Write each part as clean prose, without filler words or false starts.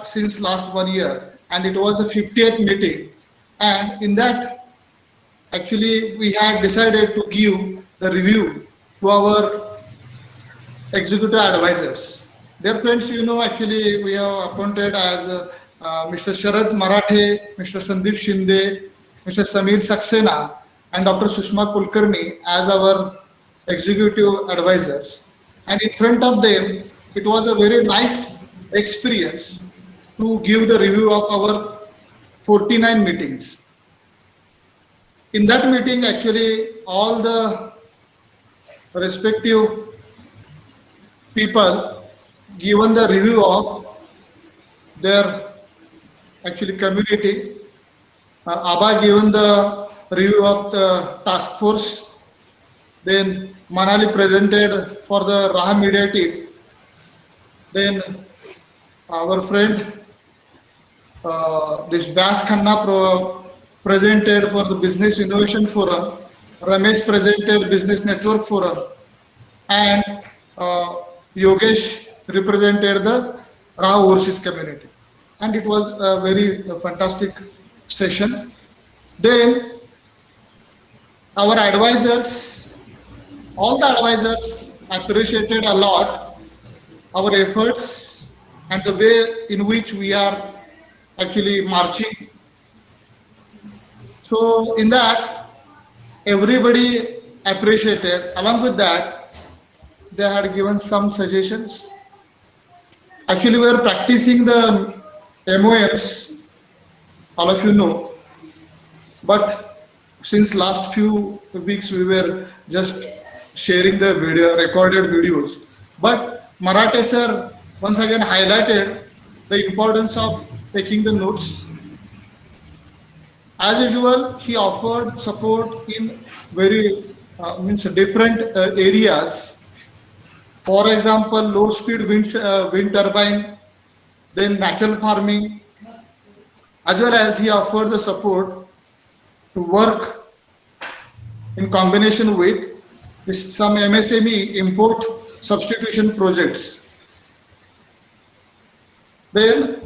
since last 1 year, and it was the 50th meeting. And in that, actually, we had decided to give the review to our executive advisors. Dear friends, actually, we have appointed as Mr. Sharad Marathe, Mr. Sandeep Shinde, Mr. Samir Saxena, and Dr. Sushma Kulkarni as our executive advisors. And in front of them, it was a very nice experience to give the review of our 49 meetings. In that meeting, actually, all the respective people given the review of their actually community. Abba given the review of the task force. Then Manali presented for the Raha Media team. Then our friend this Vyas Khanna presented for the Business Innovation Forum. Ramesh presented Business Network Forum, and Yogesh represented the Raha overseas community. And it was a very fantastic session. Then our advisors, all the advisors appreciated a lot our efforts and the way in which we are actually marching. So in that, everybody appreciated. Along with that, they had given some suggestions. Actually, we are practicing the MOMs, all of you know, but since last few weeks we were just sharing the video, recorded videos. But Marathe sir once again highlighted the importance of taking the notes. As usual, he offered support in very means different areas. For example, low speed wind turbine, then natural farming, as well as he offered the support to work in combination with some MSME import substitution projects. Then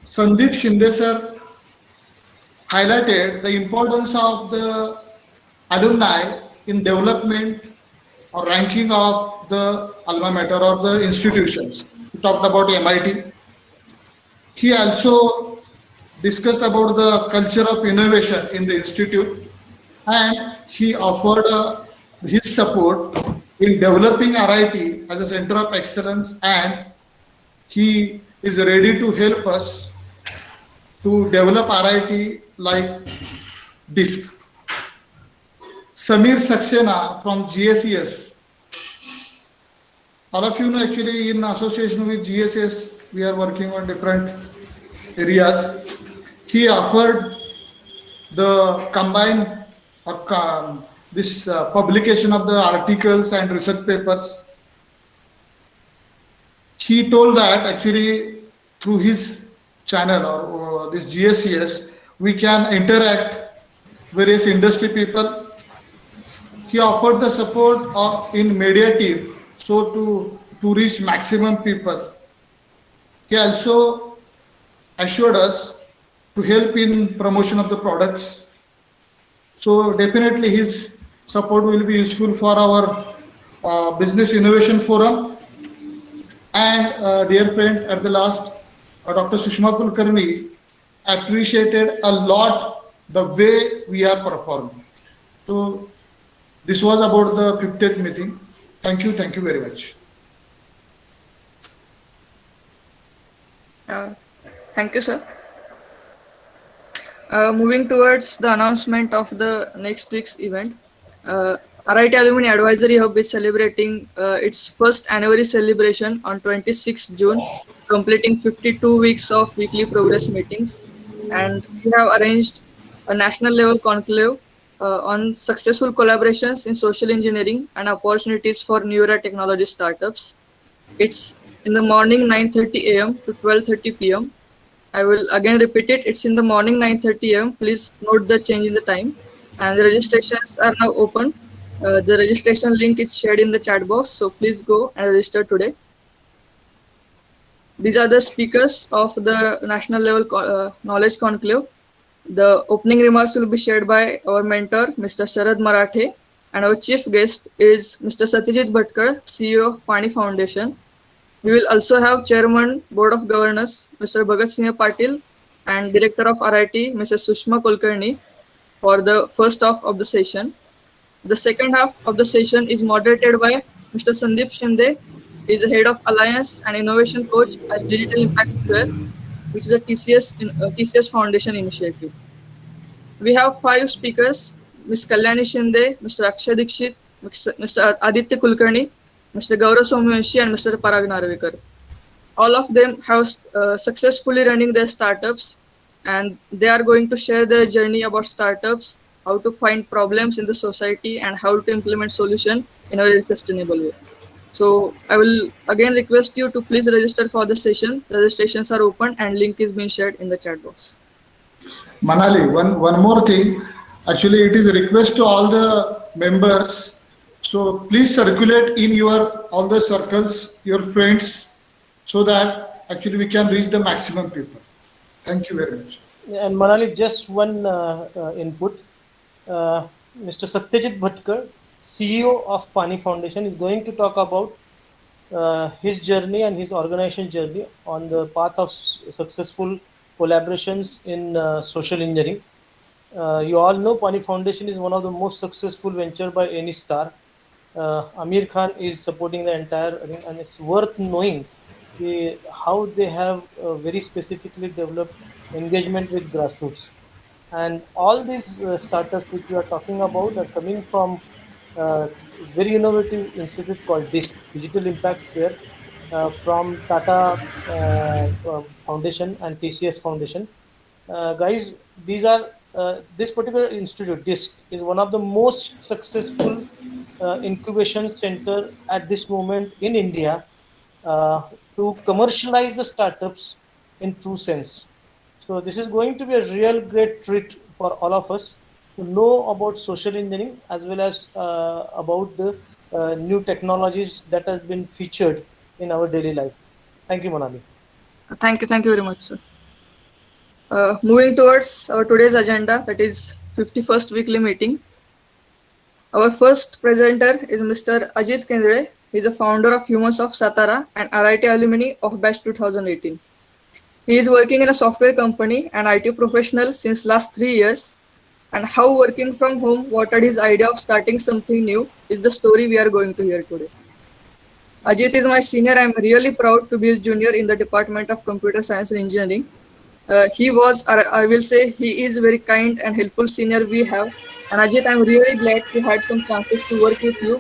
Sandeep Shinde sir highlighted the importance of the alumni in development or ranking of the alma mater or the institutions. He talked about MIT. He also discussed about the culture of innovation in the institute, and he offered his support in developing RIT as a center of excellence, and he is ready to help us to develop RIT like DISC. Samir Saxena from GSES. All of you know, actually in association with GSES, we are working on different areas. He offered the combined or this publication of the articles and research papers. He told that actually through his channel or this GSES, we can interact various industry people. He offered the support in media team so to reach maximum people. He also assured us to help in promotion of the products. So definitely his support will be useful for our Business Innovation Forum. And dear friend, at the last, Dr. Sushma Kulkarni appreciated a lot the way we are performing. So this was about the 50th meeting. Thank you very much. Thank you, sir. Moving towards the announcement of the next week's event, RIT Alumni Advisory Hub is celebrating its first anniversary celebration on 26 June, completing 52 weeks of weekly progress meetings. And we have arranged a national level conclave on successful collaborations in social engineering and opportunities for newer technology startups. It's in the morning 9:30 a.m. to 12:30 p.m. I will again repeat it. It's in the morning 9:30 a.m. Please note the change in the time. And the registrations are now open. The registration link is shared in the chat box. So please go and register today. These are the speakers of the national level knowledge conclave. The opening remarks will be shared by our mentor, Mr. Sharad Marathe, and our chief guest is Mr. Satyajit Bhatkar, CEO of Pani Foundation. We will also have Chairman, Board of Governors, Mr. Bhagat Singh Patil, and Director of RIT, Mrs. Sushma Kulkarni, for the first half of the session. The second half of the session is moderated by Mr. Sandeep Shinde. He is the head of Alliance and Innovation Coach at Digital Impact Square, which is a TCS Foundation initiative. We have five speakers: Ms. Kalyani Shinde, Mr. Akshay Dikshit, Mr. Aditya Kulkarni, Mr. Gaurav Somyanshi, and Mr. Parag Narvekar. All of them have successfully running their startups, and they are going to share their journey about startups, how to find problems in the society, and how to implement solution in a very sustainable way. So I will again request you to please register for the session. The registrations are open and link is being shared in the chat box. Manali, one more thing. Actually, it is a request to all the members. So please circulate in your all the circles, your friends, so that actually we can reach the maximum people. Thank you very much. And Manali, just one input. Mr. Satyajit Bhatkar, CEO of Pani Foundation, is going to talk about his journey and his organization journey on the path of successful collaborations in social engineering. You all know Pani Foundation is one of the most successful venture by any star. Amir Khan is supporting the entire thing, and it's worth knowing how they have very specifically developed engagement with grassroots. And all these startups which we are talking about are coming from very innovative institute called DISC, Digital Impact Square, from Tata Foundation and TCS Foundation. Guys, these are this particular institute, DISC, is one of the most successful incubation center at this moment in India to commercialize the startups in true sense. So this is going to be a real great treat for all of us to know about social engineering as well as about the new technologies that have been featured in our daily life. Thank you, Manali. Thank you very much, sir. Moving towards our today's agenda, that is 51st weekly meeting. Our first presenter is Mr. Ajit Kendre. He is the founder of Humans of Satara and RIT alumni of batch 2018. He is working in a software company and IT professional since last 3 years. And how working from home, what are his idea of starting something new is the story we are going to hear today. Ajit is my senior. I am really proud to be his junior in the Department of Computer Science and Engineering. He was, or I will say, he is very kind and helpful senior we have. And Ajit, I'm really glad to had some chances to work with you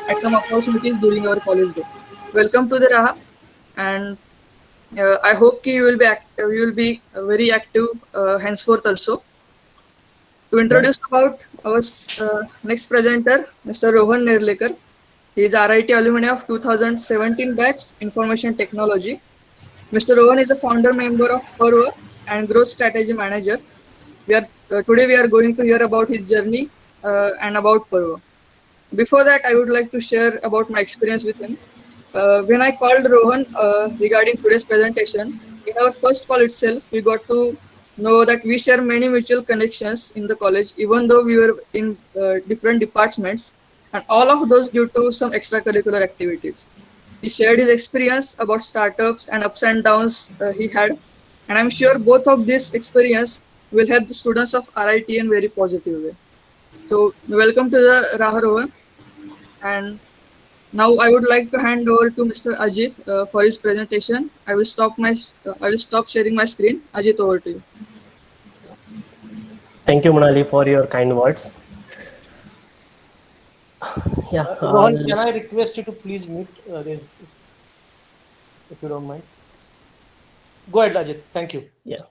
at some opportunities during our college day. Welcome to the Raha, and I hope you will be very active henceforth also. To introduce about our next presenter, Mr. Rohan Nerlekar. He is RIT alumni of 2017 batch Information Technology. Mr. Rohan is a founder member of Parva and Growth Strategy Manager. Today we are going to hear about his journey and about Parva. Before that, I would like to share about my experience with him. When I called Rohan regarding today's presentation, in our first call itself, we got to know that we share many mutual connections in the college, even though we were in different departments, and all of those due to some extracurricular activities. He shared his experience about startups and ups and downs he had, and I'm sure both of this experience will help the students of RIT in very positive way. So welcome to the Raha Rohan, and now I would like to hand over to Mr. Ajit for his presentation. I will stop sharing my screen. Ajit, over to you. Thank you, Manali, for your kind words. Yeah, Rohan, can I request you to please mute this, if you don't mind? Go ahead, Ajit. Thank you. Yeah.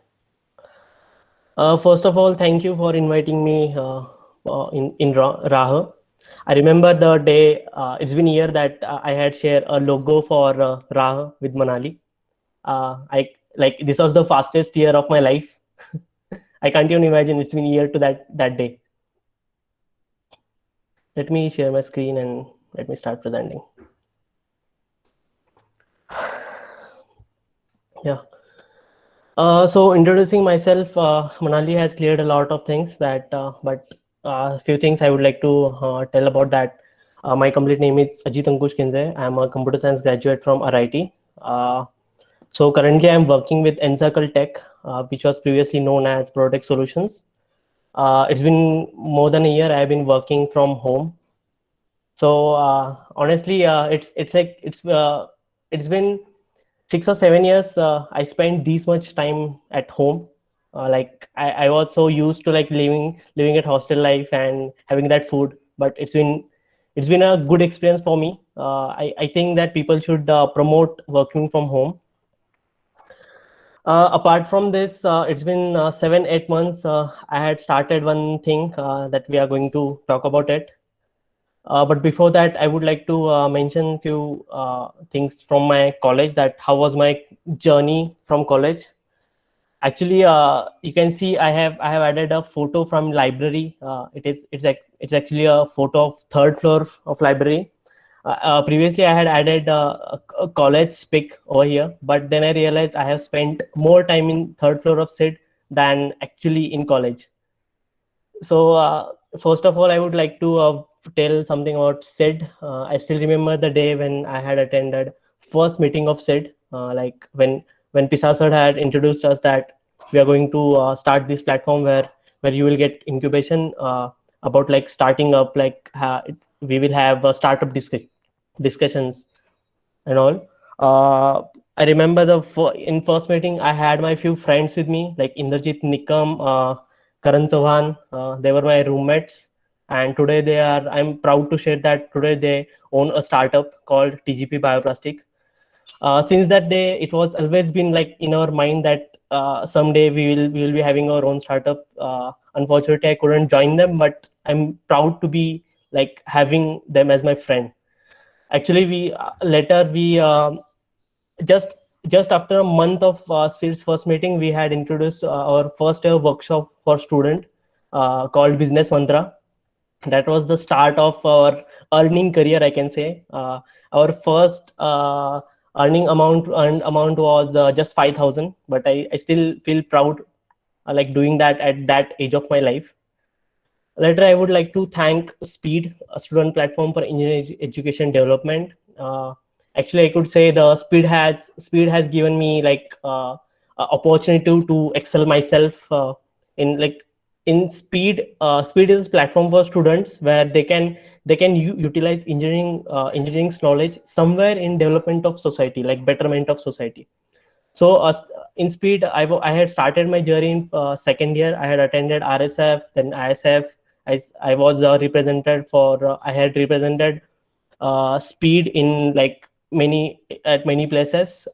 First of all, thank you for inviting me in Raha. I remember the day, it's been a year that I had shared a logo for Raha with Manali. This was the fastest year of my life. I can't even imagine it's been a year to that day. Let me share my screen and let me start presenting. Yeah. So introducing myself, Manali has cleared a lot of things but a few things I would like to tell about that. My complete name is Ajit Ankush Kinze. I'm a computer science graduate from RIT. Uh, so currently I'm working with Encircle Tech, which was previously known as Protect Solutions. It's been more than a year I've been working from home. So honestly, it's been 6 or 7 years I spent this much time at home. Like I was so used to like living at hostel life and having that food, but it's been a good experience for me. I think that people should promote working from home. Apart from this, it's been 7 8 months. I had started one thing that we are going to talk about it. But before that, I would like to mention few things from my college. That how was my journey from college? Actually, you can see I have added a photo from library. It's actually a photo of third floor of library. Previously, I had added a college pic over here, but then I realized I have spent more time in third floor of SID than actually in college. So first of all, I would like to tell something about SID. I still remember the day when I had attended first meeting of SID. Like when Pisa sir had introduced us that we are going to start this platform where you will get incubation about like starting up, like we will have startup discussions and all. I remember in first meeting I had my few friends with me like Indrajit Nikam, Karan Chauhan. They were my roommates, and today they are. I'm proud to share that today they own a startup called TGP Bioplastic. Since that day, it was always been like in our mind that someday we will be having our own startup. Unfortunately, I couldn't join them, but I'm proud to be like having them as my friend. Actually, we later we just just after a month of SID's first meeting, we had introduced our first ever workshop for student called Business Mantra. That was the start of our earning career, I can say. Our first earned amount was just 5,000, but I still feel proud like doing that at that age of my life. Later, I would like to thank Speed, a student platform for engineering education development. Actually, I could say the Speed has given me like a opportunity to excel myself in like in Speed. Speed is a platform for students where they can utilize engineering's knowledge somewhere in development of society, like betterment of society. So in Speed, I had started my journey in second year. I had attended RSF, then ISF. I was represented for. I had represented Speed in like many places.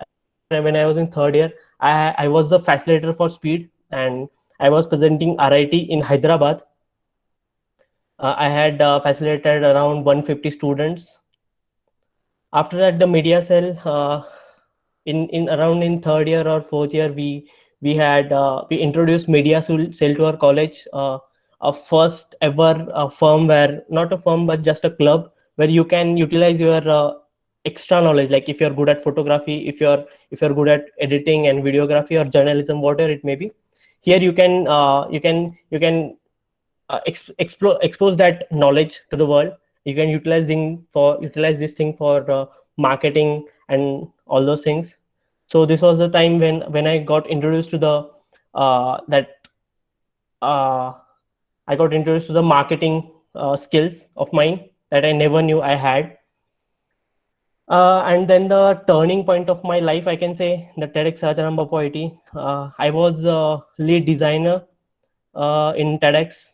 When I was in third year, I was the facilitator for Speed, and I was presenting RIT in Hyderabad. I had facilitated around 150 students. After that, the media cell. In around in third year or fourth year, we introduced media cell to our college. A first ever firm where not a firm but just a club where you can utilize your extra knowledge. Like if you're good at photography, if you're good at editing and videography or journalism, whatever it may be, here you can expose that knowledge to the world. You can utilize this thing for marketing and all those things. So this was the time when I got introduced to the that uh, I got introduced to the marketing skills of mine that I never knew I had. And then the turning point of my life, I can say, the TEDx Rajaram Bapu. I was a lead designer in TEDx.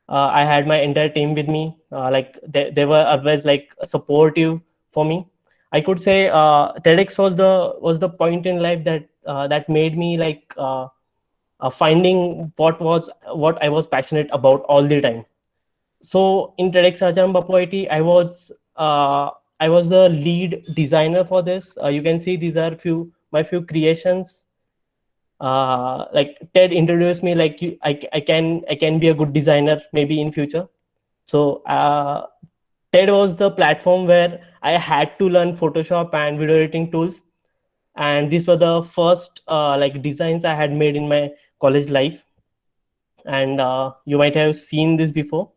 I had my entire team with me. Like they were always like supportive for me. I could say TEDx was the point in life that made me like finding what I was passionate about all the time. So in TEDx Rajaram Bapu, I was the lead designer for this. You can see these are few creations. Like Ted introduced me like I can be a good designer maybe in future. So TED was the platform where I had to learn Photoshop and video editing tools. and these were the first like designs I had made in my college life. And you might have seen this before.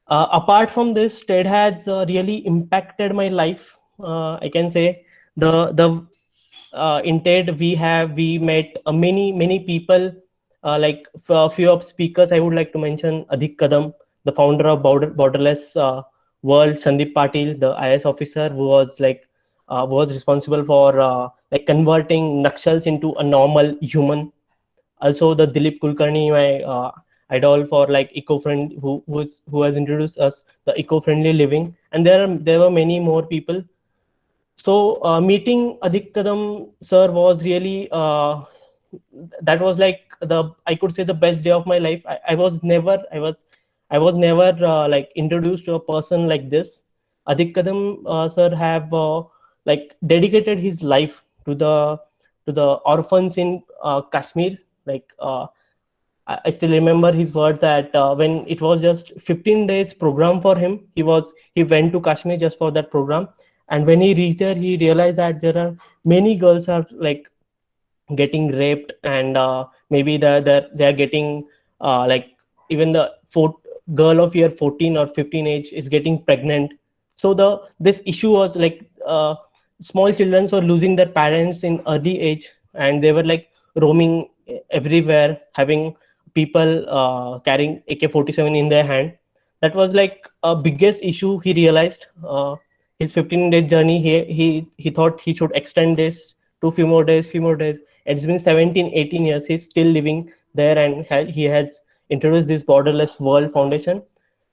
Apart from this, TED has really impacted my life. I can say the in TED we met many people. Like for a few of speakers, I would like to mention Adhik Kadam, the founder of Borderless World, Sandeep Patil, the IS officer who was responsible for like converting Nakshals into a normal human. Also the Dilip Kulkarni, my idol for like eco-friend, who has introduced us the eco-friendly living, and there were many more people. So meeting Adhik Kadam sir was really that was like the, I could say, the best day of my life. I was never like introduced to a person like this. Adhik Kadam sir have like dedicated his life to the orphans in Kashmir. Like I still remember his word that when it was just 15 days program for him, he went to Kashmir just for that program. And when he reached there, he realized that there are many girls are like getting raped, and maybe they're getting like even the girl of year 14 or 15 age is getting pregnant. So this issue was like small children were losing their parents in early age, and they were like roaming everywhere, having people carrying AK-47 in their hand. That was like a biggest issue. He realized his 15-day journey. He thought he should extend this to few more days. It's been 17-18 years. He's still living there, and he has introduced this Borderless World Foundation,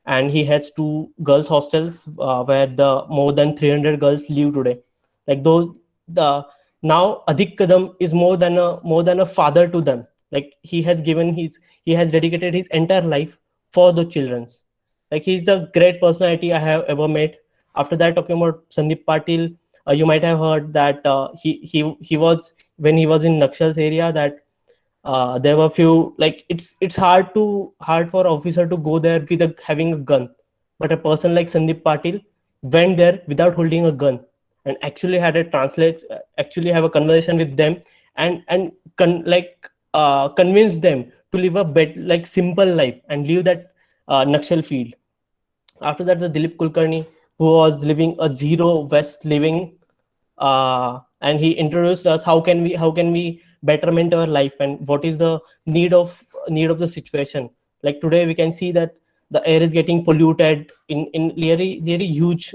and he has 2 girls hostels where the more than 300 girls live today. Like those, the now Adhik Kadam is more than a father to them. Like he has dedicated his entire life for the childrens. Like he's the great personality I have ever met. After that, talking about Sandeep Patil, you might have heard that he was, when he was in Nakshals area, that there were few, like it's hard for officer to go there with having a gun, but a person like Sandeep Patil went there without holding a gun and actually had a actually have a conversation with them, and convince them to live a like simple life and leave that Nakshal field. After that, the Dilip Kulkarni, who was living a zero waste living, and he introduced us how can we betterment our life and what is the need of the situation. Like today we can see that the air is getting polluted in very huge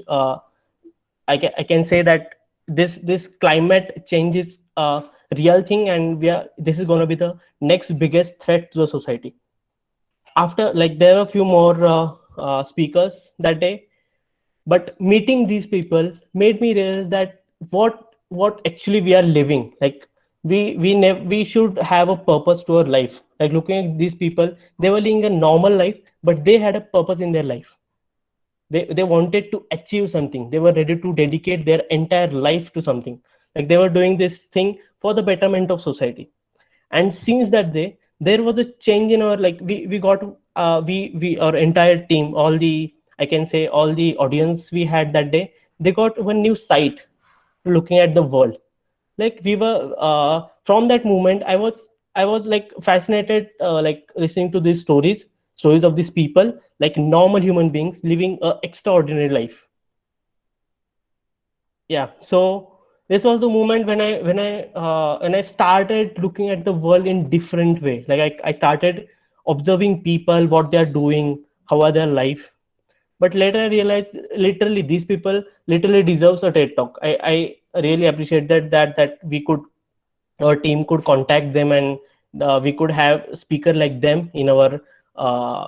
I can say that this climate change is a real thing, and this is going to be the next biggest threat to the society. After, like, there were a few more speakers that day, but meeting these people made me realize that what actually we are living. Like we should have a purpose to our life. Like looking at these people, they were living a normal life, but they had a purpose in their life. They wanted to achieve something. They were ready to dedicate their entire life to something. Like they were doing this thing for the betterment of society. And since that day, there was a change in our, like, we got we our entire team, all the, I can say, all the audience we had that day, they got one new sight looking at the world. Like we were from that moment, I was like fascinated, like listening to these stories of these people, like normal human beings living a extraordinary life. Yeah, so this was the moment when I started looking at the world in different way. Like I started observing people, what they are doing, how are their life. But later I realized, literally, these people literally deserves a TED talk. I really appreciate that our team could contact them, and we could have a speaker like them in our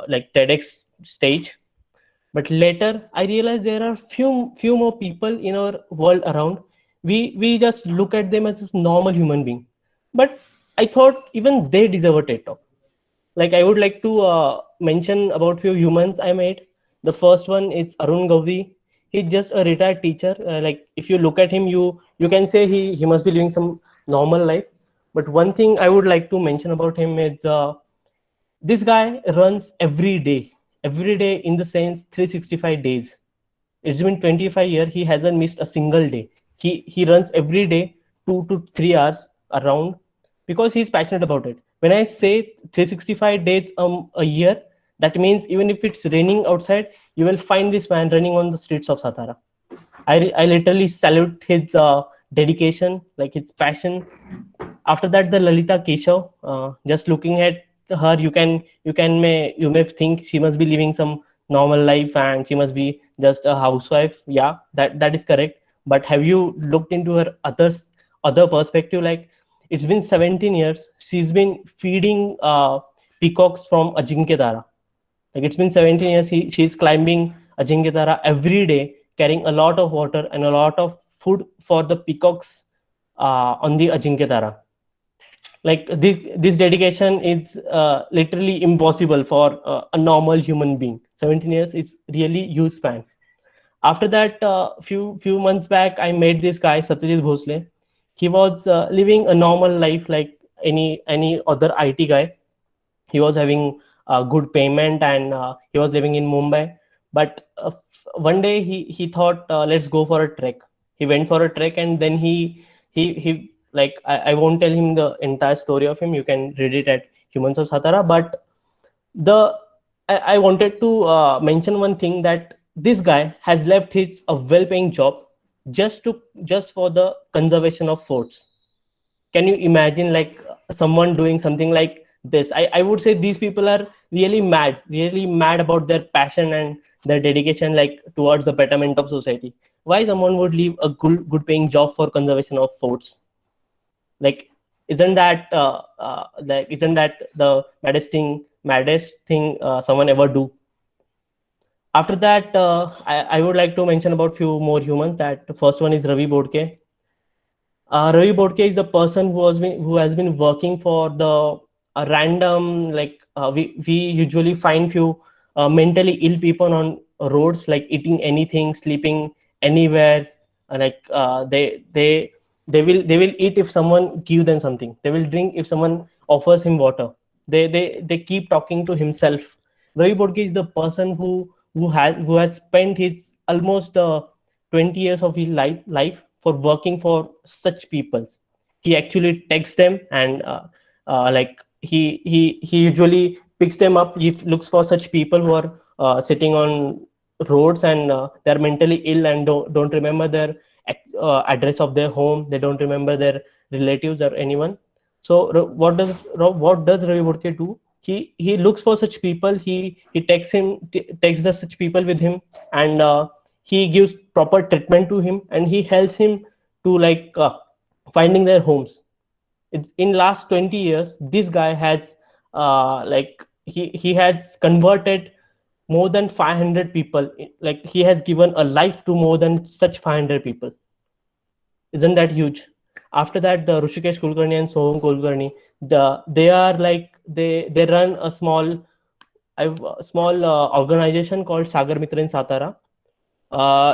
like TEDx stage. But later I realized there are few more people in our world around. We just look at them as a normal human being, but I thought even they deserve a TED talk. Like I would like to mention about few humans I met. The first one is Arun Gauri. He's just a retired teacher. Like if you look at him, you can say he must be living some normal life. But one thing I would like to mention about him is this guy runs every day in the sense 365 days. It's been 25 years. He hasn't missed a single day. He runs every day 2 to 3 hours around, because he's passionate about it. When I say 365 days a year, that means even if it's raining outside, you will find this man running on the streets of Satara. I literally salute his dedication, like his passion. After that, the Lalita Keshav, just looking at her, you may think she must be living some normal life and she must be just a housewife. Yeah, that is correct. But have you looked into her other perspective? Like, it's been 17 years. She's been feeding peacocks from Ajinkya Tara. Like, it's been 17 years. She's climbing Ajinkya Tara every day, carrying a lot of water and a lot of food for the peacocks on the Ajinkya Tara. Like, this dedication is literally impossible for a normal human being. 17 years is really huge span. After that, few months back, I met this guy, Satyajit Bhosle. He was living a normal life like any other IT guy. He was having good payment, and he was living in Mumbai. But one day he thought, let's go for a trek. He went for a trek, and then he like, I won't tell him the entire story of him. You can read it at Humans of Satara. But I wanted to mention one thing, that this guy has left his a well-paying job just for the conservation of forts. Can you imagine, like, someone doing something like this? I would say these people are really mad about their passion and their dedication, like, towards the betterment of society. Why someone would leave a good paying job for conservation of forts? Like, isn't that the maddest thing someone ever do? After that, I would like to mention about few more humans. That the first one is Ravi Bodke. Ravi Bodke is the person who has been working for the random, like, we usually find few mentally ill people on roads, like eating anything, sleeping anywhere. Like, they will eat if someone give them something. They will drink if someone offers him water. They keep talking to himself. Ravi Bodke is the person who has spent his almost 20 years of his life for working for such people. He actually texts them, and like, he usually picks them up. He looks for such people who are sitting on roads, and they're mentally ill and don't remember their address of their home. They don't remember their relatives or anyone. So what does Ravi Bodke do? He looks for such people. He takes the such people with him, and he gives proper treatment to him, and he helps him to, like, finding their homes. In last 20 years, this guy has like, he has converted more than 500 people. Like, he has given a life to more than such 500 people. Isn't that huge? After that, the Rushikesh Kulkarni and Soham Kulkarni, they are like, they run a small organization called Sagar Mitra in Satara.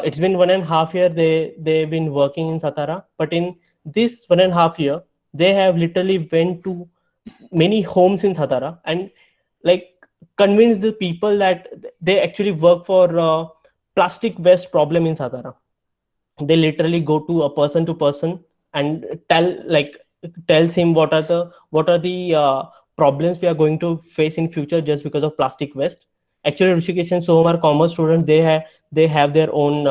It's been 1.5 year they've been working in Satara, but in this 1.5 year, they have literally went to many homes in Satara, and, like, convinced the people that they actually work for plastic waste problem in Satara. They literally go to person and tells him what are the problems we are going to face in future just because of plastic waste. Actually, Rishikesh and Soham are commerce students. They have their own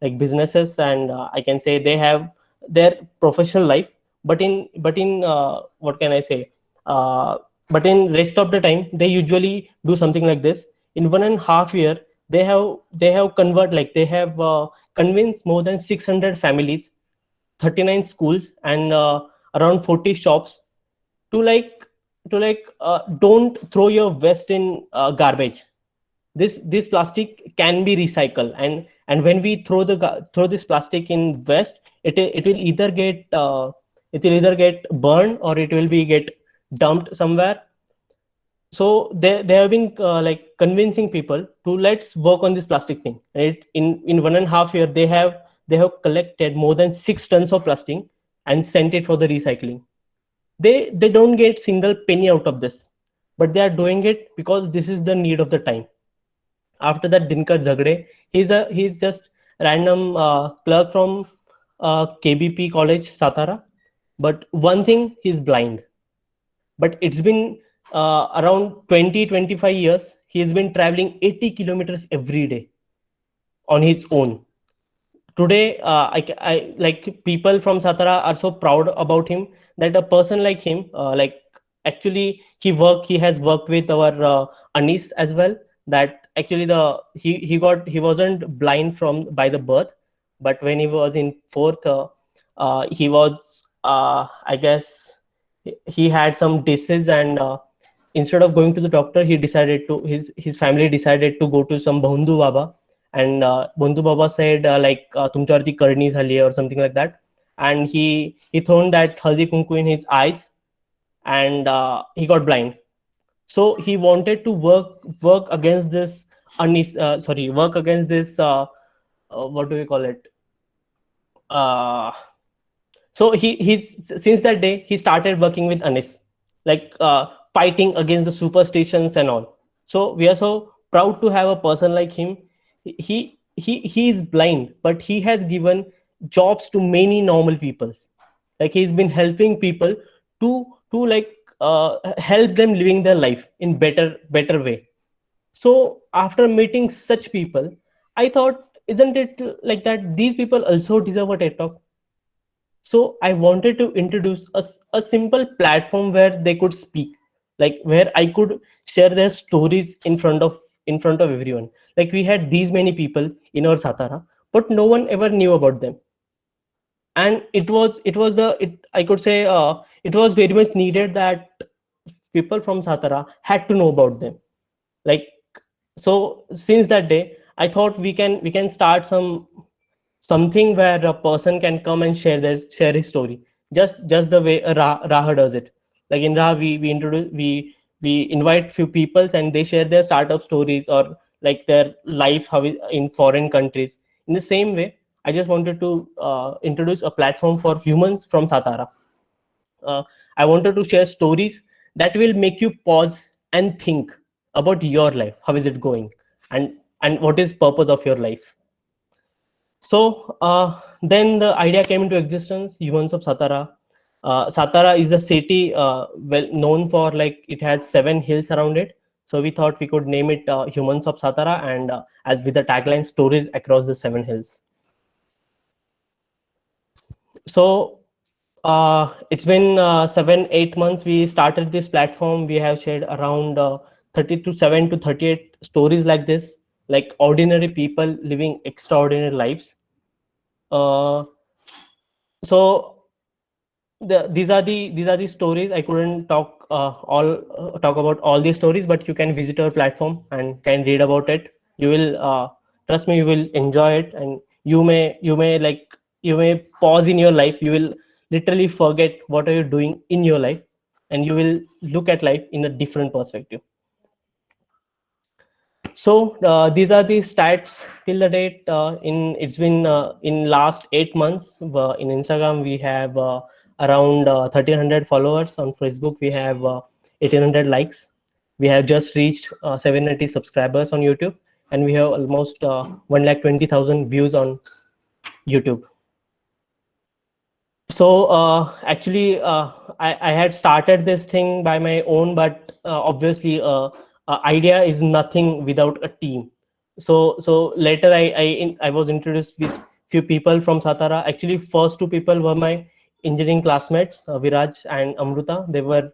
like, businesses, and I can say they have their professional life. But in what can I say? But in rest of the time, they usually do something like this. In 1.5 year, they have convinced more than 600 families, 39 schools, and around 40 shops to don't throw your waste in garbage. This plastic can be recycled, and when we throw this plastic in waste, it will either get burned, or it will be get dumped somewhere. So they have been like, convincing people to let's work on this plastic thing. Right? In 1.5 year, they have collected more than 6 tons of plastic and sent it for the recycling. They don't get single penny out of this, but they are doing it because this is the need of the time. After that, Dinkar Zagde, he's just random clerk from KBP College, Satara. but one thing, he's blind. But it's been around 20-25 years. He's been traveling 80 kilometers every day on his own. Today, I like people from Satara are so proud about him, that a person like him, like actually he has worked with our Anis as well. That actually he wasn't blind from by the birth, but when he was in fourth, he was I guess he had some disease, and instead of going to the doctor, he decided to his family decided to go to some Bhandu Baba, and Bhandu Baba said तुमच्यावरती करणी झाली or something like that, and he thrown that haldi kunku in his eyes, and he got blind. So he wanted to work against this work against this what do we call it, so he's since that day he started working with Anis, like fighting against the superstitions and all. So we are so proud to have a person like him. He is blind, but he has given jobs to many normal people. Like he's been helping people to like help them living their life in better way. So after meeting such people, I thought, isn't it like that these people also deserve a TED talk? So I wanted to introduce a simple platform where they could speak, like where I could share their stories in front of everyone. Like we had these many people in our Satara, but no one ever knew about them. And I could say it was very much needed that people from Satara had to know about them. Like, so since that day, I thought we can start something where a person can come and share his story, just the way Raha does it. Like in Raha, we introduce we invite few people and they share their startup stories, or like their life in foreign countries. In the same way, I just wanted to introduce a platform for humans from Satara. I wanted to share stories that will make you pause and think about your life. How is it going, and what is purpose of your life? So then the idea came into existence, Humans of Satara. Satara is a city well known for, like, it has 7 hills around it. So we thought we could name it Humans of Satara, and as with the tagline, stories across the 7 hills. So it's been 7-8 months we started this platform. We have shared around 37 to 38 stories like this, like ordinary people living extraordinary lives. So these are the stories. I couldn't talk about all these stories, but you can visit our platform and can read about it. You will trust me, you will enjoy it, and you may pause in your life. You will literally forget what are you doing in your life, and you will look at life in a different perspective. So these are the stats till the date. It's been in last 8 months. In Instagram we have around 1300 followers. On Facebook we have 1800 likes. We have just reached 790 subscribers on YouTube, and we have almost 120,000 views on YouTube. So actually I had started this thing by my own, but obviously idea is nothing without a team. So later I was introduced with few people from Satara. Actually, first 2 people were my engineering classmates, Viraj and Amruta. They are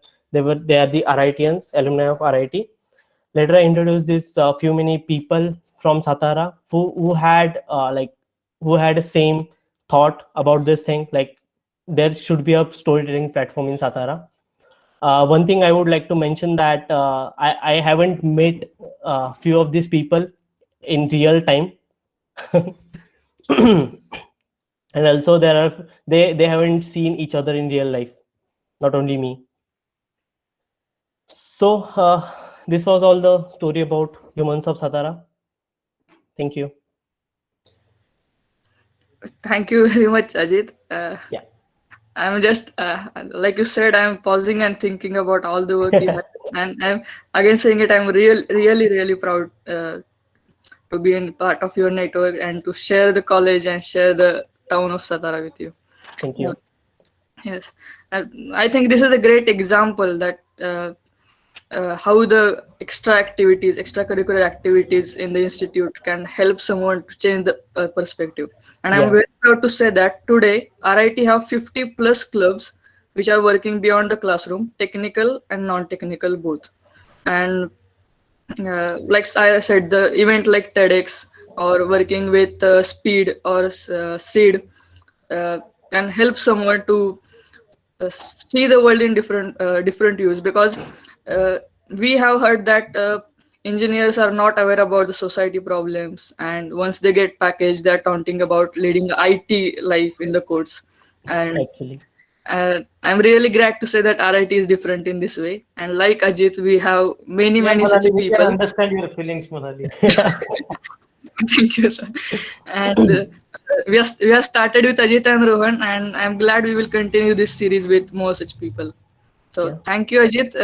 the RITians, alumni of RIT. Later I introduced this few many people from Satara who had the same thought about this thing, like there should be a storytelling platform in Satara. One thing I would like to mention that I haven't met few of these people in real time. And also they haven't seen each other in real life, not only me. So this was all the story about Humans of Satara. Thank you. Thank you very much, Ajit. Yeah. I'm just, like you said, I'm pausing and thinking about all the work you have. And I'm again saying it, I'm really proud to be in part of your network and to share the college and share the town of Satara with you. Thank you. Yes, I think this is a great example that how the extracurricular activities in the institute can help someone to change the perspective. And I'm Yeah. very proud to say that today RIT have 50 plus clubs which are working beyond the classroom, technical and non-technical both. And like I said, the event like TEDx or working with Speed or Seed uh, can help someone to see the world in different views, because we have heard that engineers are not aware about the society problems, and once they get packaged they're taunting about leading the IT life in the courts. And Actually. I'm really glad to say that RIT is different in this way, and like Ajit, we have many Yeah, many such Manali, we can people. understand your feelings, Manali. Thank you, sir. And we have started with Ajit and Rohan, and I'm glad we will continue this series with more such people. So Yeah. thank you, Ajit.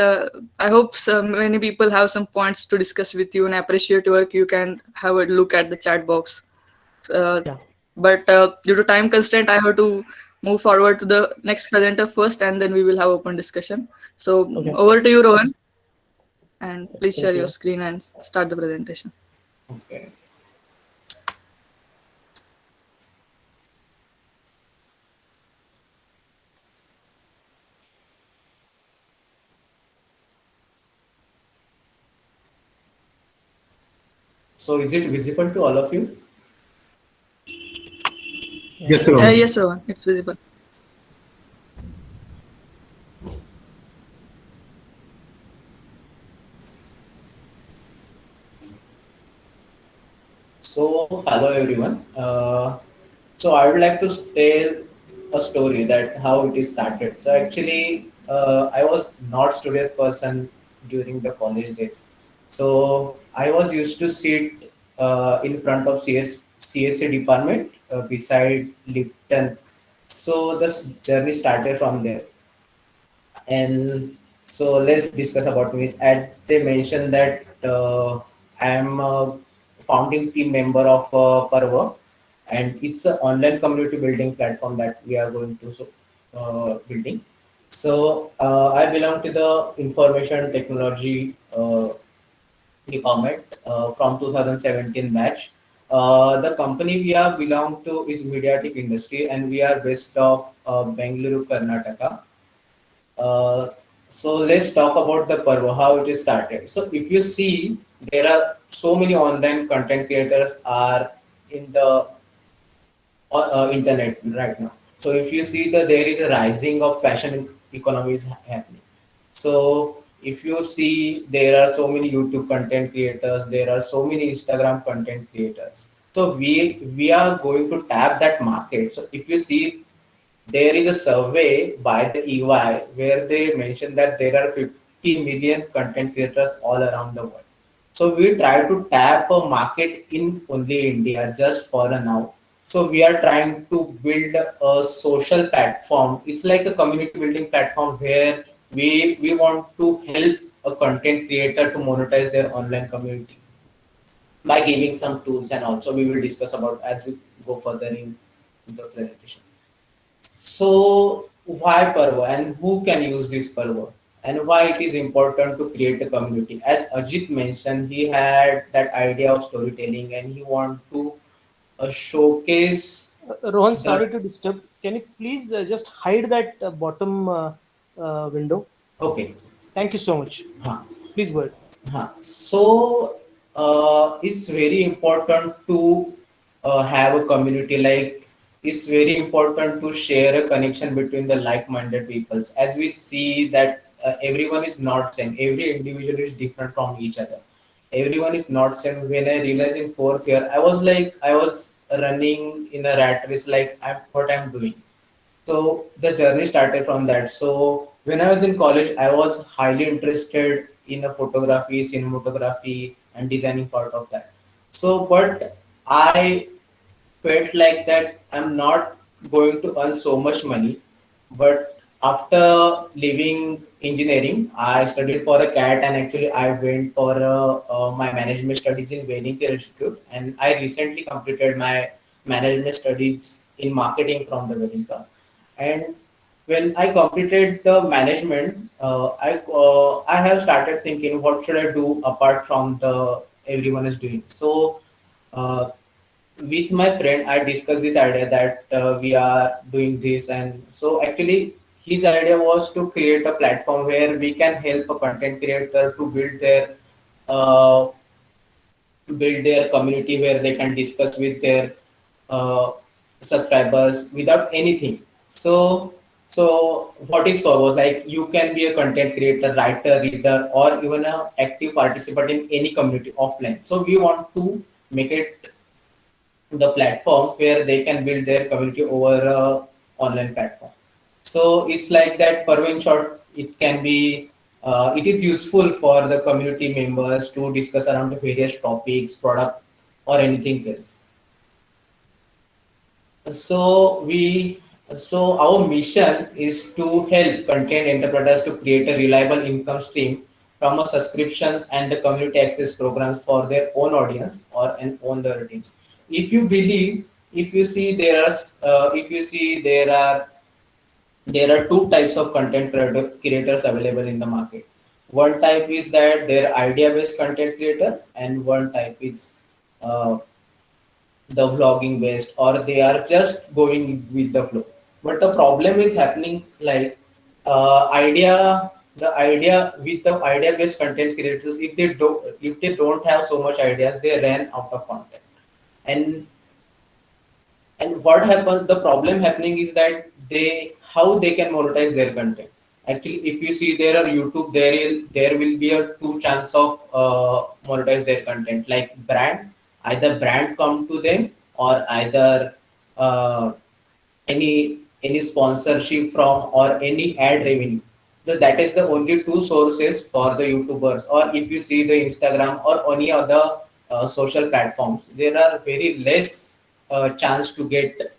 I hope so many people have some points to discuss with you and appreciate your work. You can have a look at the chat box. Uh, Yeah. but due to time constraint, I have to move forward to the next presenter first, and then we will have open discussion. So Okay. over to you, Rohan, and please share Thank your you. screen and start the presentation. Okay. So is it visible to all of you? Yes, sir. Yes, Rohan, it's visible. So hello everyone. So I would like to tell a story that how it is started. So actually, I was not student person during the college days. So I was used to sit in front of CSA department beside Lipton. So the journey started from there. And so let's discuss about me. As they mentioned that I am a founding team member of Parva, and it's an online community building platform that we are going to building. So I belong to the information technology department from 2017 batch. The company we are belong to is Mediatic Industry, and we are based of Bengaluru, Karnataka. uh, so let's talk about the Parvo, how it is started. So if you see, there are so many online content creators are in the internet right now. So if you see that there is a rising of fashion economy is happening. So if you see, there are so many YouTube content creators, there are so many Instagram content creators. So we are going to tap that market. So if you see, there is a survey by the EY where they mention that there are 50 million content creators all around the world. So we try to tap a market in only India just for a now. So we are trying to build a social platform. It's like a community building platform where we want to help a content creator to monetize their online community by giving some tools, and also we will discuss about as we go further in the presentation. So why Parva and who can use this Parva and why it is important to create a community? As Ajit mentioned, he had that idea of storytelling and he want to showcase Rohan, the. sorry to disturb. Can you please just hide that bottom window? Okay. Thank you so much. Huh. Please go ahead. So it's very important to have a community, like it's very important to share a connection between the like-minded peoples. As we see that everyone is not same, every individual is different from each other. Everyone is not same. When I realized in fourth year, I was running in a rat race, like what I'm doing. So the journey started from that. So when I was in college, I was highly interested in a photography, cinematography, and designing part of that. So, but I felt like that I'm not going to earn so much money. But after leaving engineering, I studied for a CAT, and actually I went for my management studies in Vainike Institute, and I recently completed my management studies in marketing from the Vainike. And when I completed the management, I have started thinking what should I do apart from the everyone is doing. So uh, with my friend, I discussed this idea that we are doing this, and so actually his idea was to create a platform where we can help a content creator to uh, build their community where they can discuss with their uh, subscribers without anything. So what is Purpose? Like you can be a content creator, writer, reader, or even a active participant in any community offline. So we want to make it the platform where they can build their community over a online platform. So it's like that. Per in short, it can be it is useful for the community members to discuss around the various topics, product, or anything else. So we so our mission is to help content enterprises to create a reliable income stream from a subscriptions and the community access programs for their own audience or and own their teams. If you believe, if you see there are if you see there are two types of creators available in the market. One type is that they're idea based content creators, and one type is uh, the vlogging based, or they are just going with the flow. But the problem is happening like idea the idea with the idea based content creators, if they don't have so much ideas, they ran out of content. And and what happens, the problem happening is that they how they can monetize their content. Actually, if you see there are YouTube, there will be a two chance of monetize their content, like brand, either brand come to them, or either uh, any sponsorship from, or any ad revenue. So that is the only two sources for the YouTubers. Or if you see the Instagram or any other social platforms, there are very less chance to get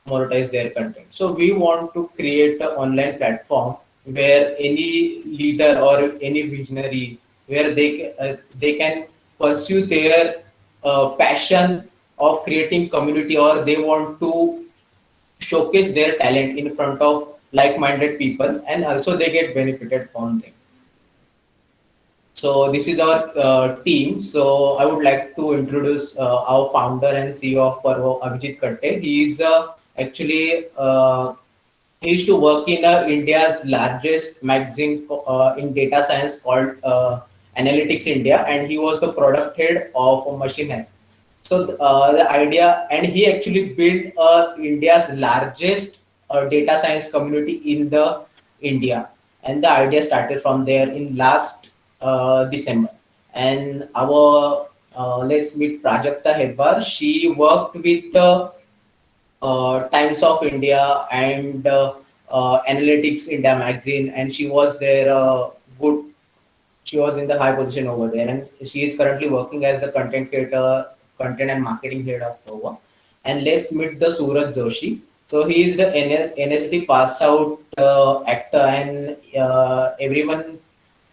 monetize their content. So we want to create an online platform where any leader or any visionary, where they can pursue their passion of creating community, or they want to showcase their talent in front of like-minded people, and also they get benefited from them. So this is our team. So I would like to introduce our founder and CEO of Parvo, Abhijit Katte. He is actually he used to work in India's largest magazine in data science called Analytics India, and he was the product head of Machine Hack. So the idea, and he actually built India's largest data science community in the India, and the idea started from there in last December. And our let's meet Prajakta Hebbar. She worked with Times of India and Analytics India magazine, and she was there good. She was in the high position over there, and she is currently working as the content creator, content and marketing head of Nova. And let's meet the Suraj Joshi. So he is the NSD pass out actor, and everyone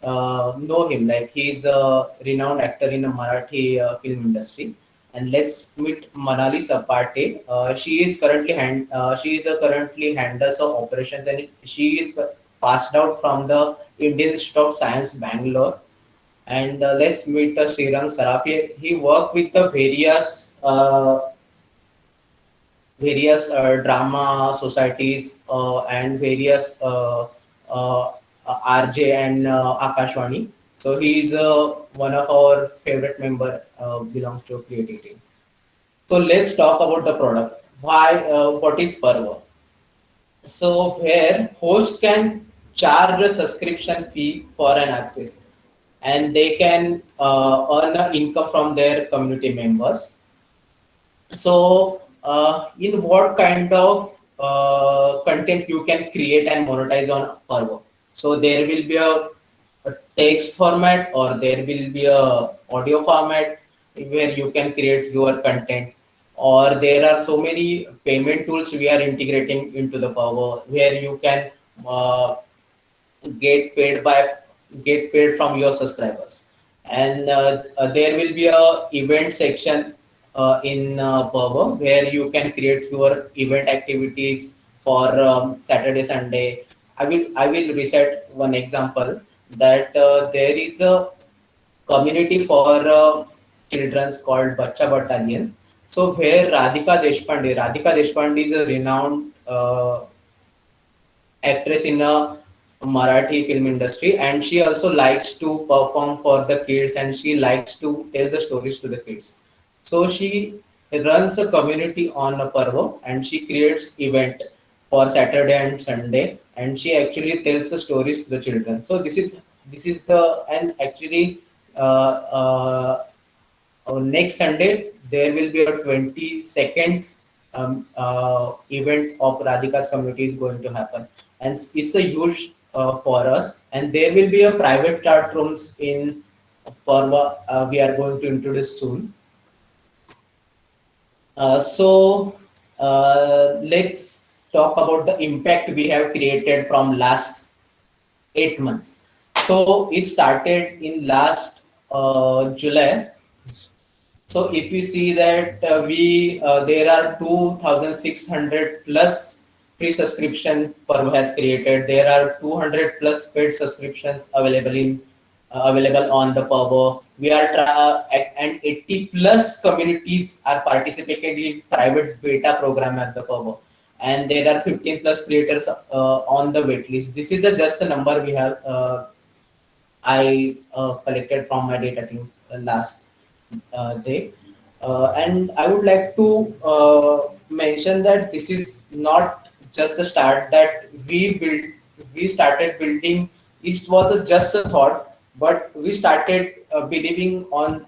know him. Like he is a renowned actor in the Marathi film industry. And let's meet Manali Sapate. She is a currently handles of operations, and she is passed out from the Indian Institute of Science, Bangalore. And let's meet Srirang Sarafi. He worked with the various drama societies and various RJ and Akashwani. So he is one of our favorite member, belongs to creative team. So let's talk about the product. Why? What is Parvo? So where host can charge a subscription fee for an access, and they can earn an income from their community members. So in what kind of content you can create and monetize on Parvo? So there will be a text format, or there will be a audio format where you can create your content, or there are so many payment tools we are integrating into the Parvo, where you can uh, get paid by get paid from your subscribers. And there will be a event section in Parvo, where you can create your event activities, for Saturday, Sunday. I will reset one example that there is a community for children's called Bacha Battalion. So where Radhika Deshpande is a renowned actress in a Marathi film industry, and she also likes to perform for the kids, and she likes to tell the stories to the kids. So she runs a community on a Parvo, and she creates event for Saturday and Sunday, and she actually tells the stories to the children. So this is the and actually next Sunday there will be a 22nd event of Radhika's community is going to happen, and it's a huge for us. And there will be a private chat rooms in Parva. We are going to introduce soon. Let's talk about the impact we have created from last 8 months. So it started in last July. So if you see that we there are 2,600 plus free subscription Parv has created. There are 200 plus paid subscriptions available on the Parvo. We are and 80 plus communities are participating in private beta program at the Parvo, and there are 15 plus creators on the waitlist. This is just a number we have. I collected from my data team last day. And I would like to mention that this is not just the start that we started building. It was just a thought, but we started believing on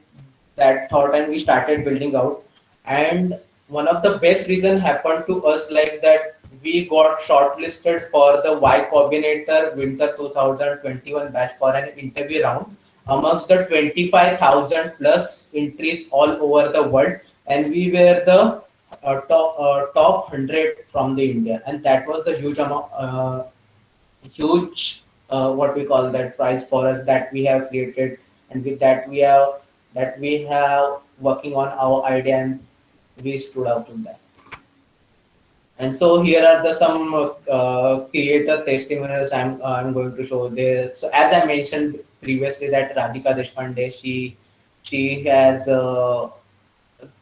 that thought, and we started building out. And one of the best reason happened to us like that we got shortlisted for the Y Combinator Winter 2021 batch for an interview round amongst the 25,000 plus entries all over the world, and we were the top 100 from the India, and that was a huge amount, huge what we call that prize for us that we have created, and with that we have working on our idea, and we stood out in that. And so here are the some creator testimonials I'm going to show there. So as I mentioned previously that Radhika Deshpande, she has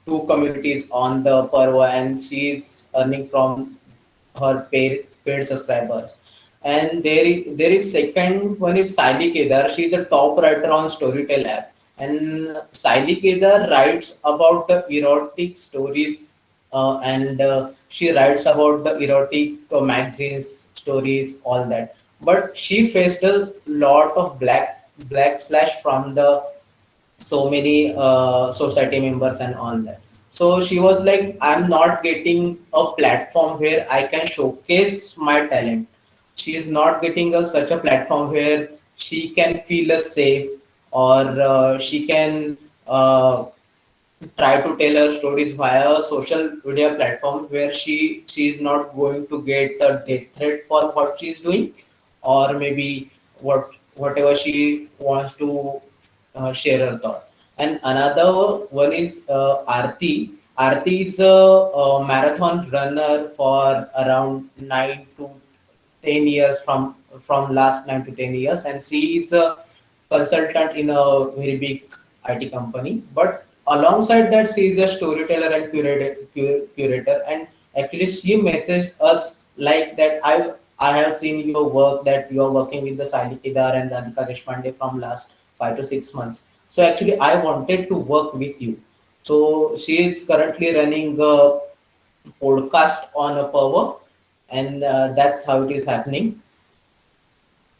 two communities on the Parva, and she is earning from her paid subscribers. And there is second one is Saili Kedar. She is a top writer on Storytel app, and Saili Kedar writes about the erotic stories, and she writes about the erotic magazines, stories, all that. But she faced a lot of black slash from the so many society members and all that. So she was like, I'm not getting a platform where I can showcase my talent. She is not getting such a platform where she can feel safe, or she can try to tell her stories via a social media platform where she is not going to get a death threat for what she is doing, or maybe whatever she wants to share her thought. And another one is Aarti. Aarti is a marathon runner for around 9 to 10 years, from last 9 to 10 years, and she is a consultant in a very big IT company. But alongside that, she is a storyteller and curator. And actually, she messaged us like that. I have seen your work that you are working with the Saili Kedar and Radhika Deshpande from last 5 to 6 months. So actually, I wanted to work with you. So she is currently running a podcast on a Power, and that's how it is happening.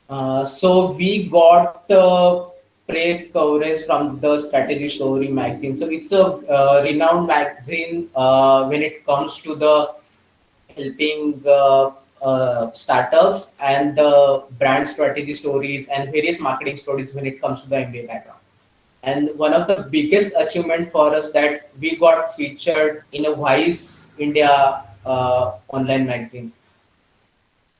So we got press coverage from the Strategy Story magazine. So it's a renowned magazine when it comes to the helping startups and the brand strategy stories and various marketing stories when it comes to the MBA background. And one of the biggest achievement for us that we got featured in a Vice India online magazine,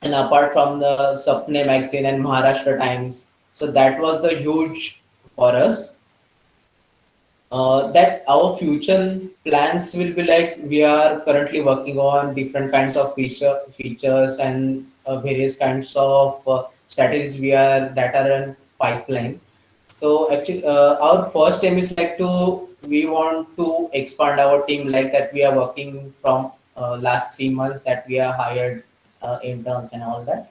and apart from the Sapne magazine and Maharashtra Times. So that was the huge for us. that our future plans will be like we are currently working on different kinds of features and various kinds of strategies that are in pipeline. So actually, our first aim is like we want to expand our team, like that we are working from last 3 months, that we are hired interns and all that.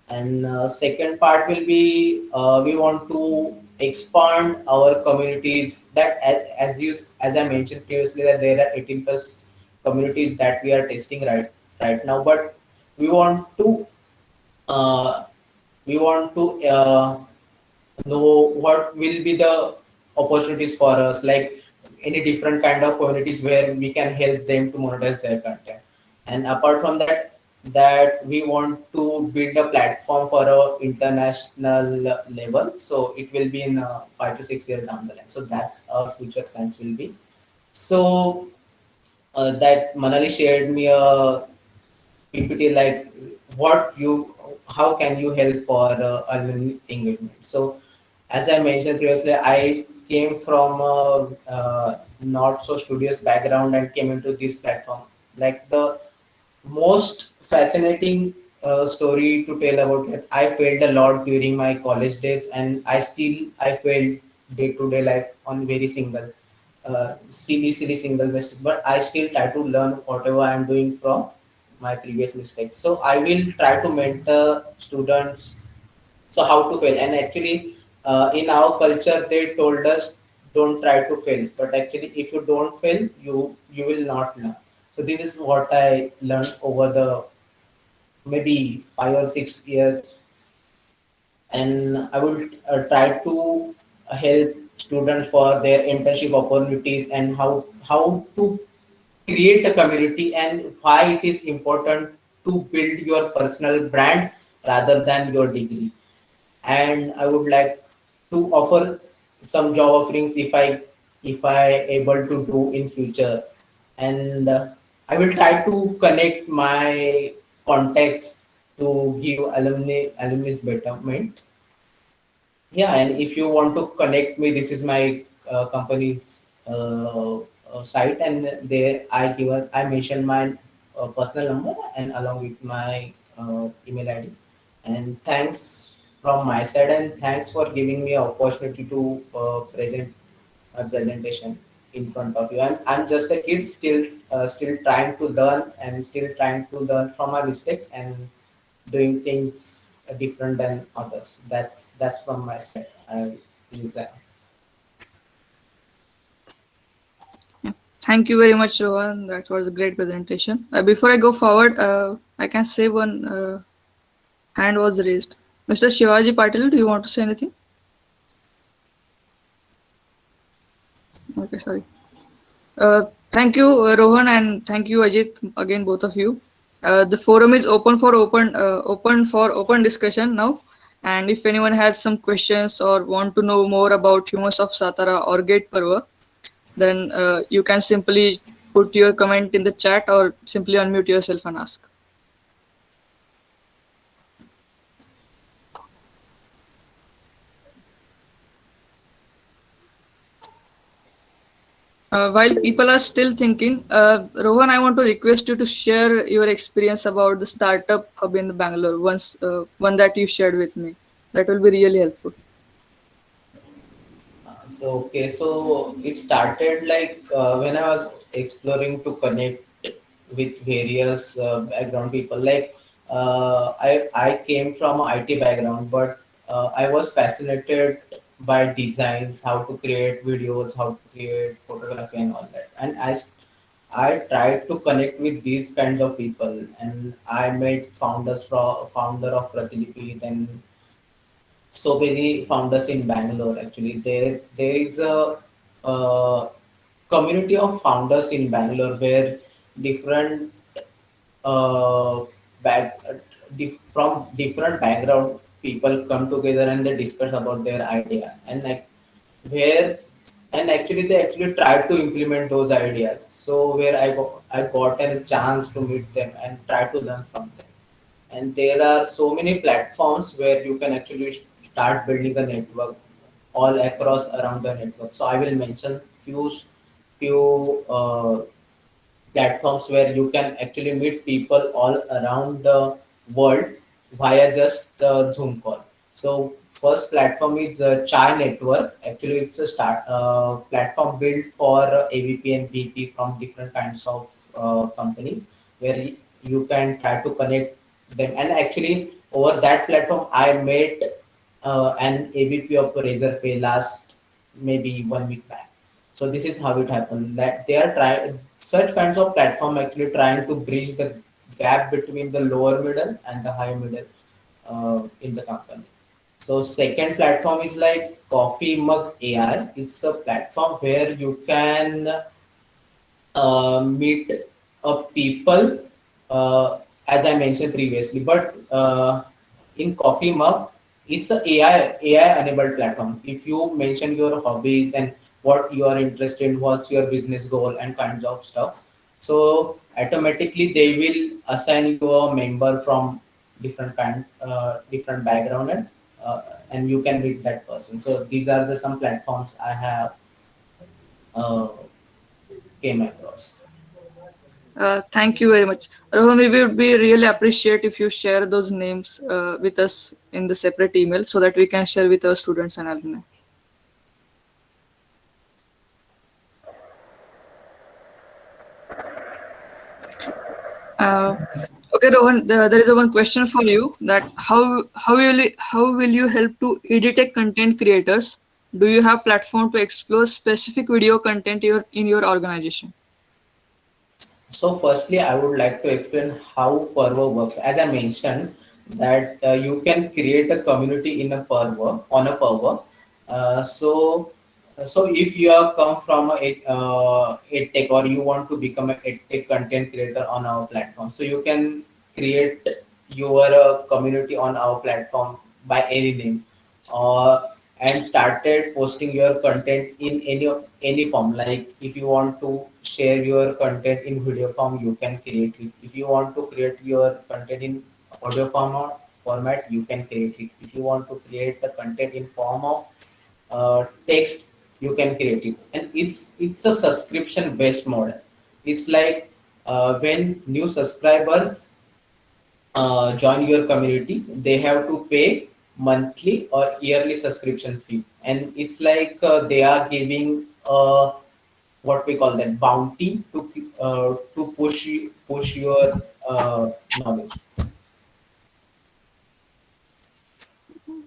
And second part will be we want to expand our communities, that as I mentioned previously, that there are 18 plus communities that we are testing right now, but we want to uh, know what will be the opportunities for us, like any different kind of communities where we can help them to monetize their content. And apart from that, we want to build a platform for a international level, so it will be in 5 to 6 years down the line. So that's our future plans will be. So that Manali shared me a PPT, like what you how can you help for alumni engagement. So as I mentioned previously, I came from a not so studious background and came into this platform. Like the most fascinating story to tell about it, I failed a lot during my college days, and I failed day to day life on very silly single mistake. But I still try to learn whatever I am doing from my previous mistakes. So I will try to mentor students so how to fail. And actually in our culture they told us don't try to fail, but actually if you don't fail, you will not learn. So this is what I learned over the maybe 5 or 6 years. And I will try to help students for their internship opportunities, and how to create a community, and why it is important to build your personal brand rather than your degree. And I would like to offer some job offerings if I able to do in future. And I will try to connect my contacts to give alumni betterment. Yeah, and if you want to connect me, this is my company's site, and there I mention my personal number and along with my email ID. And thanks from my side, and thanks for giving me an opportunity to present my presentation in front of you. I'm just a kid, still trying to learn, and still trying to learn from my mistakes and doing things different than others. That's from my side. I use that. Thank you very much, Rohan. That was a great presentation. Before I go forward, I can say one hand was raised. Mr. Shivaji Patil, do you want to say anything? Okay, sorry. Thank you, Rohan, and thank you, Ajit. Again, both of you. The forum is open for open discussion now. And if anyone has some questions or want to know more about Humans of Satara or Gate Parva, then you can simply put your comment in the chat or simply unmute yourself and ask. While people are still thinking, Rohan, I want to request you to share your experience about the startup hub in Bangalore, one that you shared with me. That will be really helpful. So it started like when I was exploring to connect with various background people. Like I came from an IT background, but I was fascinated by designs, how to create videos, how to create photography, and all that. And I tried to connect with these kinds of people, and I met founder of Pratilipi, then so many founders in Bangalore. Actually, there is a community of founders in Bangalore where different uh, back from different background people come together and they discuss about their idea, and like where and actually they actually try to implement those ideas. So where I got a chance to meet them and try to learn from them. And there are so many platforms where you can actually start building a network all across around the network. So I will mention few platforms where you can actually meet people all around the world via just Zoom call. So first platform is Chai Network. Actually, it's a start platform built for AVP and VP from different kinds of company where you can try to connect them. And actually, over that platform, I met an AVP of Razorpay last maybe 1 week back. So this is how it happened. That they are trying such kinds of platform actually trying to bridge the gap between the lower middle and the higher middle in the company. So second platform is like Coffee Mug AI. It's a platform where you can meet people as I mentioned previously. But in Coffee Mug, it's a AI enabled platform. If you mention your hobbies and what you are interested in, what's your business goal and kinds of stuff, so automatically they will assign you a member from different background and you can meet that person. So these are the some platforms I have uh, came across. Thank you very much. Rohan, we would be really appreciate if you share those names with us in the separate email so that we can share with our students and alumni. Uh, okay, Rohan, there is a one question for you that how will you help to edtech content creators? Do you have platform to explore specific video content in your organization? So firstly, I would like to explain how Pervo works. As I mentioned, that you can create a community in a Pervo on a Pervo. So if you are come from a tech or you want to become a tech content creator on our platform, so you can create your community on our platform by any name. And started posting your content in any form. Like if you want to share your content in video form, you can create it. If you want to create your content in audio format, you can create it. If you want to create the content in form of text, you can create it. And it's a subscription based model. It's like when new subscribers join your community, they have to pay monthly or yearly subscription fee, and it's like they are giving what we call that bounty to push your knowledge.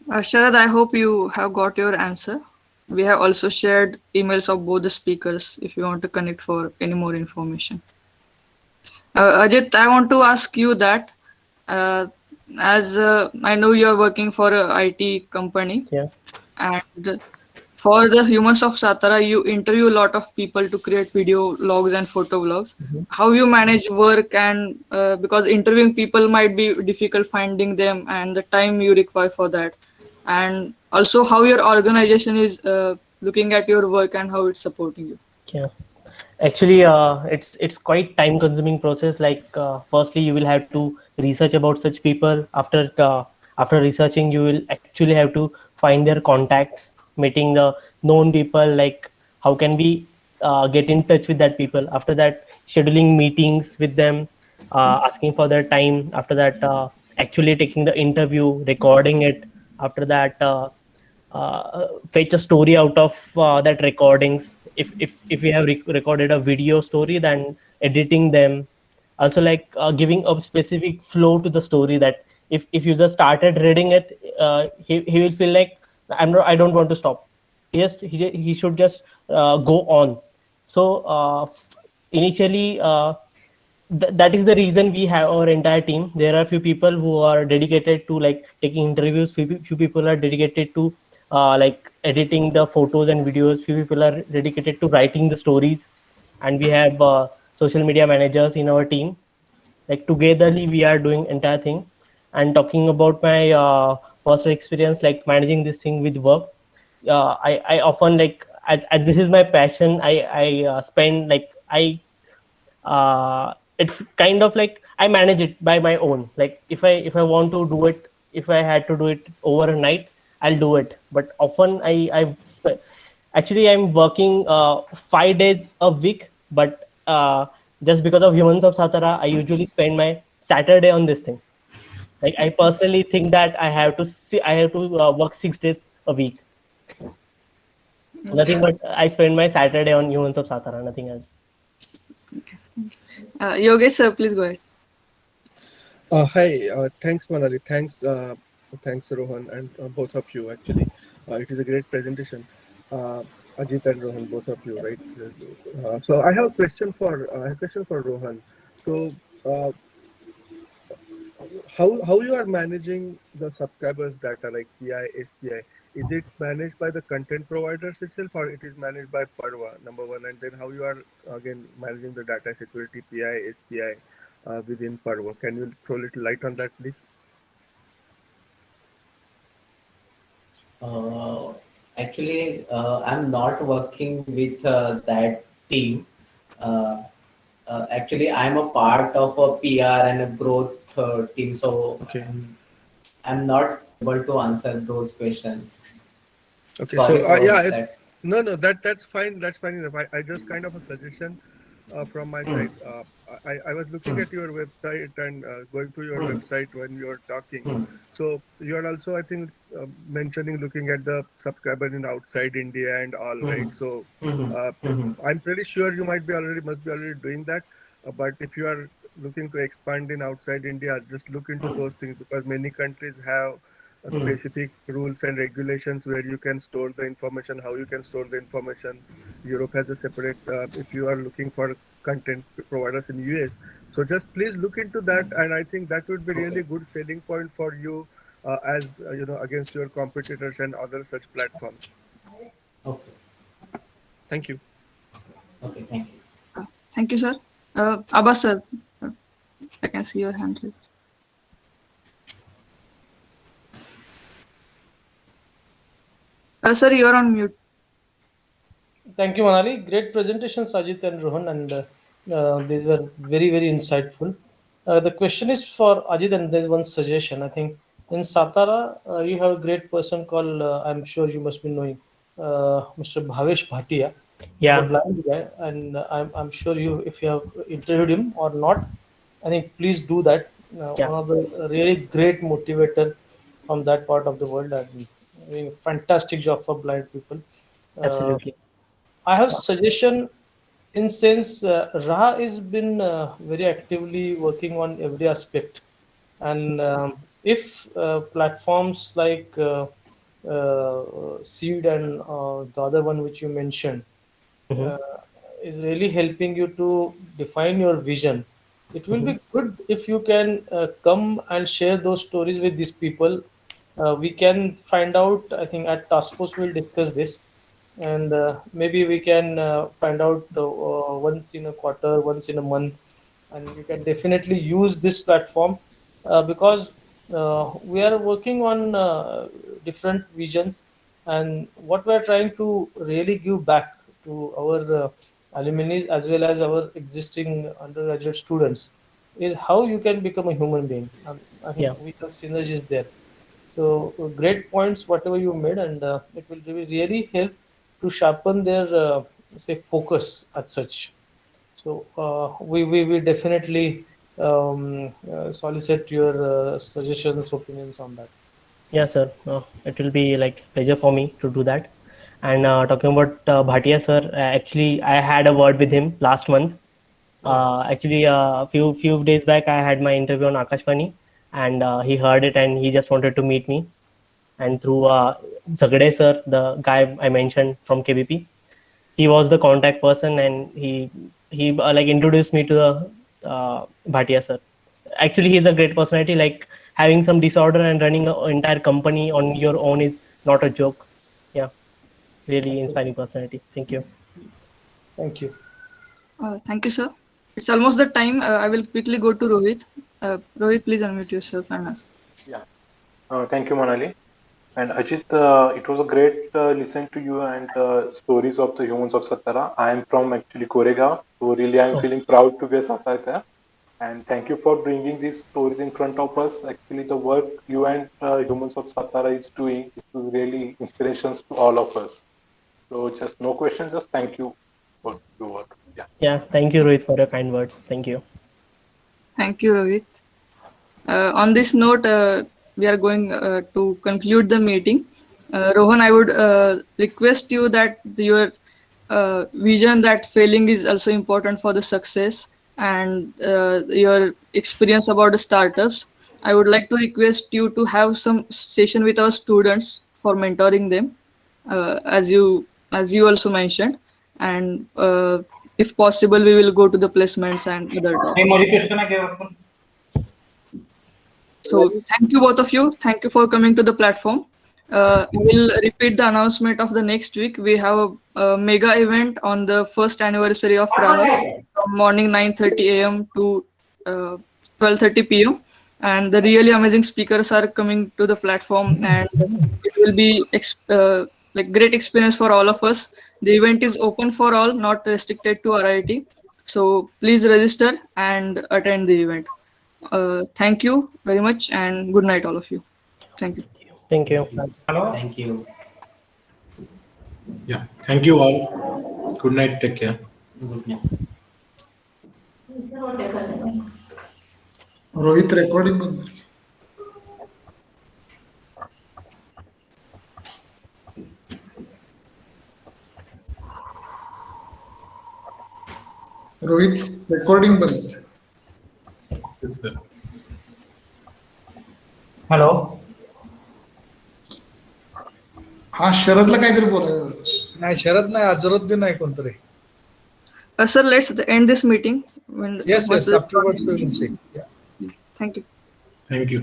Sharad, I hope you have got your answer. We have also shared emails of both the speakers if you want to connect for any more information. Ajit, I want to ask you that uh, as I know you are working for a IT company, Yeah. and for the Humans of Satara, you interview a lot of people to create video logs and photo vlogs. How you manage work and because interviewing people might be difficult finding them and the time you require for that, and also how your organization is looking at your work and how it's supporting you. Yeah. Actually, it's quite time consuming process. Like firstly, you will have to research about such people. After researching, you will actually have to find their contacts, meeting the known people. Like how can we get in touch with that people? After that, scheduling meetings with them, asking for their time. After that, actually taking the interview, recording it. After that, fetch a story out of that recordings. If we have recorded a video story, then editing them. Also, like giving a specific flow to the story, that if you just started reading it, he will feel like I don't want to stop. He should just go on. So initially, that is the reason we have our entire team. There are few people who are dedicated to like taking interviews. Few people are dedicated to like editing the photos and videos. Few people are dedicated to writing the stories, and we have social media managers in our team. Like togetherly we are doing entire thing. And talking about my personal experience, like managing this thing with work, I often like, as this is my passion, I spend like it's kind of like I manage it by my own. Like if I want to do it, if I had to do it overnight, I'll do it. But often actually I'm working 5 days a week, but just because of Humans of Satara, I usually spend my Saturday on this thing. Like I personally think that I have to work 6 days a week. Nothing but I spend my Saturday on Humans of Satara, nothing else. Yogesh sir, please go ahead. Hi, thanks Manali, thanks Rohan and both of you actually. It is a great presentation. Ajit and Rohan, both of you, right? So I have a question for Rohan. So how you are managing the subscribers data like PI, SPI? Is it managed by the content providers itself or it is managed by Parva, number one? And then how you are again managing the data security PI, SPI within Parva? Can you throw a little light on that, please? Uh, Actually, I'm not working with that team. Uh, Actually, I'm a part of a PR and a growth team, so Okay. I'm not able to answer those questions. Okay, Sorry so for yeah, that. no, that's fine. That's fine enough. I just kind of a suggestion from my side. I was looking at your website and going through your website when you were talking. So you are also, I think, mentioning looking at the subscribers in outside India and all, right? So uh, I'm pretty sure you must be already doing that. But if you are looking to expand in outside India, just look into those things because many countries have specific rules and regulations where you can store the information, how you can store the information. Europe has a separate, if you are looking for content providers in US. So just please look into that. And I think that would be really good selling point for you as, against your competitors and other such platforms. Okay, Thank you. okay, thank you. Thank you, sir. Abbas sir, I can see your hand raised. Sir, you are on mute. Thank you, Manali. Great presentation, Sajid and Rohan, and these were very, very insightful. The question is for Ajit, and there's one suggestion. I think in Satara, you have a great person called, I'm sure you must be knowing, Mr. Bhavesh Bhatia, the Yeah. blind guy, and I'm sure you, if you have interviewed him or not, I think please do that. Yeah. One of the really great motivator from that part of the world, and doing a fantastic job for blind people. Uh, Absolutely. I have suggestion in sense Raha has been very actively working on every aspect, and if platforms like Seed and the other one which you mentioned Hmm. uh, is really helping you to define your vision, it will Hmm. be good if you can come and share those stories with these people. We can find out. I think at task force we'll discuss this, and maybe we can find out once in a quarter, once in a month, and we can definitely use this platform because we are working on different visions, and what we are trying to really give back to our alumni as well as our existing undergraduate students is how you can become a human being. I think Yeah. we have synergies there. So great points, whatever you made, and it will really help to sharpen their say focus as such. So we definitely solicit your suggestions, opinions on that. Yeah, sir. It will be like pleasure for me to do that. And talking about Bhatia sir, actually I had a word with him last month. Actually, a few days back, I had my interview on Akashvani, and he heard it and he just wanted to meet me. And through Zagade sir, the guy I mentioned from KBP, he was the contact person, and he like introduced me to the Bhatia sir. Actually, he's a great personality. Like having some disorder and running an entire company on your own is not a joke. Yeah, really inspiring personality. Thank you. Thank you. Thank you, sir. It's almost the time. I will quickly go to Rohit. Rohit, please unmute yourself and ask. Yeah. Thank you, Manali. And Ajit, it was a great listen to you and stories of the humans of Satara. I am from actually Koregaon, so really I'm Oh, feeling proud to be a Satarkar. And thank you for bringing these stories in front of us. Actually, the work you and Humans of Satara is doing is really inspirations to all of us. So just no questions, just thank you for your work. Yeah. Yeah, thank you, Rohit, for your kind words. Thank you. Thank you, Rohit. On this note, we are going to conclude the meeting. Rohan, I would request you that your vision that failing is also important for the success, and your experience about the startups. I would like to request you to have some session with our students for mentoring them, as you also mentioned, and if possible, we will go to the placements and other topics. So thank you both of you. Thank you for coming to the platform. I will repeat the announcement of the next week. We have a mega event on the first anniversary of Raha from morning 9:30 a.m. to 12:30 p.m. And the really amazing speakers are coming to the platform, and it will be like great experience for all of us. The event is open for all, not restricted to RIT. So please register and attend the event. Thank you very much, and good night, all of you. Thank you. Thank you. Thank you. Yeah. Thank you all. Good night. Take care. Good night. Rohit recording बंद. Rohit recording बंद. Yes, sir. Hello. हा शरदला काहीतरी बोलायचं. नाही शरद नाही अजरुद्दीन आहे कोणतरी. Sir, let's end this meeting. Yes, afterwards we will see. Yeah. Thank you. Thank you.